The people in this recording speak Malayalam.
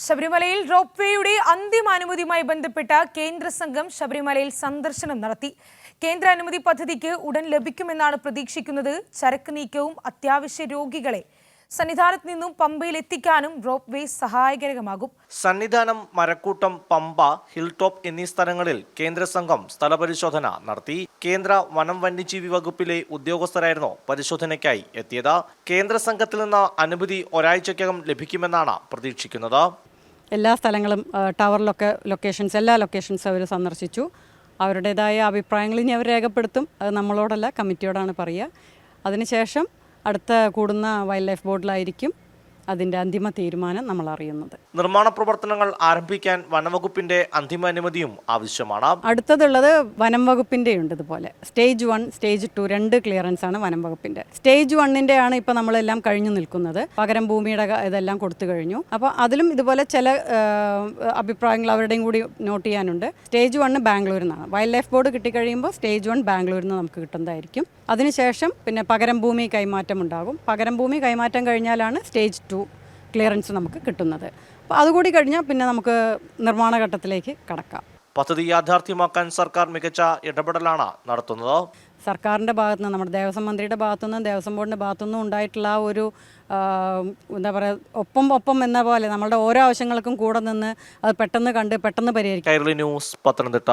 ശബരിമലയിൽ റോപ്പ് വേയുടെ അന്തിമ അനുമതിയുമായി ബന്ധപ്പെട്ട കേന്ദ്ര സംഘം ശബരിമലയിൽ സന്ദർശനം നടത്തി. കേന്ദ്ര അനുമതി പദ്ധതിക്ക് ഉടൻ ലഭിക്കുമെന്നാണ് പ്രതീക്ഷിക്കുന്നത്. ചരക്ക് നീക്കവും അത്യാവശ്യ രോഗികളെ സന്നിധാനത്ത് നിന്നും പമ്പയിൽ എത്തിക്കാനും റോപ്പ് വേ സഹായകരമാകും. സന്നിധാനം, മരക്കൂട്ടം, പമ്പ, ഹിൽ ടോപ്പ് എന്നീ സ്ഥലങ്ങളിൽ കേന്ദ്ര സംഘം സ്ഥലപരിശോധന നടത്തി. കേന്ദ്ര വനം വന്യജീവി വകുപ്പിലെ ഉദ്യോഗസ്ഥരായിരുന്നു പരിശോധനയ്ക്കായി എത്തിയത്. കേന്ദ്ര സംഘത്തിൽ നിന്ന് അനുമതി ഒരാഴ്ചയ്ക്കകം ലഭിക്കുമെന്നാണ് പ്രതീക്ഷിക്കുന്നത്. എല്ലാ സ്ഥലങ്ങളും ലൊക്കേഷൻസ് എല്ലാ ലൊക്കേഷൻസ് അവർ സന്ദർശിച്ചു. അവരുടേതായ അഭിപ്രായങ്ങൾ ഇനി അവർ രേഖപ്പെടുത്തും. അത് നമ്മളോടല്ല, കമ്മിറ്റിയോടാണ് പറയുക. അതിനുശേഷം അടുത്ത കൂടുന്ന വൈൽഡ് ലൈഫ് ബോർഡിലായിരിക്കും അതിൻ്റെ അന്തിമ തീരുമാനം നമ്മൾ അറിയുന്നത്. നിർമ്മാണ പ്രവർത്തനങ്ങൾ ആരംഭിക്കാൻ വനംവകുപ്പിന്റെ അന്തിമ അനുമതിയും ആവശ്യമാണ്. അടുത്തതുള്ളത് വനം വകുപ്പിൻ്റെ ഉണ്ട്. ഇതുപോലെ സ്റ്റേജ് 1, സ്റ്റേജ് 2 2 ക്ലിയറൻസ് ആണ് വനം വകുപ്പിൻ്റെ. സ്റ്റേജ് 1 ആണ് ഇപ്പോൾ നമ്മളെല്ലാം കഴിഞ്ഞു നിൽക്കുന്നത്. പകരം ഭൂമിയുടെ ഇതെല്ലാം കൊടുത്തു കഴിഞ്ഞു. അപ്പോൾ അതിലും ഇതുപോലെ ചില അഭിപ്രായങ്ങൾ അവരുടെയും കൂടി നോട്ട് ചെയ്യാനുണ്ട്. സ്റ്റേജ് 1 ബാംഗ്ലൂരിൽ നിന്നാണ്. വൈൽഡ് ലൈഫ് ബോർഡ് കിട്ടിക്കഴിയുമ്പോൾ സ്റ്റേജ് 1 ബാംഗ്ലൂരിൽ നിന്ന് നമുക്ക് കിട്ടുന്നതായിരിക്കും. അതിനുശേഷം പിന്നെ പകരം ഭൂമി കൈമാറ്റം ഉണ്ടാകും. പകരം ഭൂമി കൈമാറ്റം കഴിഞ്ഞാലാണ് സ്റ്റേജ് 2 ക്ലിയറൻസ് നമുക്ക് കിട്ടുന്നത്. അപ്പോൾ അതുകൂടി കഴിഞ്ഞാൽ പിന്നെ നമുക്ക് നിർമ്മാണ ഘട്ടത്തിലേക്ക് കടക്കാം. പദ്ധതി യാഥാർത്ഥ്യമാക്കാൻ സർക്കാർ മികച്ച ഇടപെടലാണ് നടത്തുന്നത്. സർക്കാരിൻ്റെ ഭാഗത്തുനിന്ന്, നമ്മുടെ ദേവസ്വം മന്ത്രിയുടെ ഭാഗത്തുനിന്നും ദേവസ്വം ബോർഡിൻ്റെ ഭാഗത്തുനിന്നും ഉണ്ടായിട്ടുള്ള ആ ഒരു എന്താ പറയുക, ഒപ്പം എന്ന പോലെ നമ്മളുടെ ഓരോ ആവശ്യങ്ങൾക്കും കൂടെ നിന്ന് അത് പെട്ടെന്ന് കണ്ട് പെട്ടെന്ന് പരിഹരിക്കും. കൈരളി ന്യൂസ്, പത്തനംതിട്ട.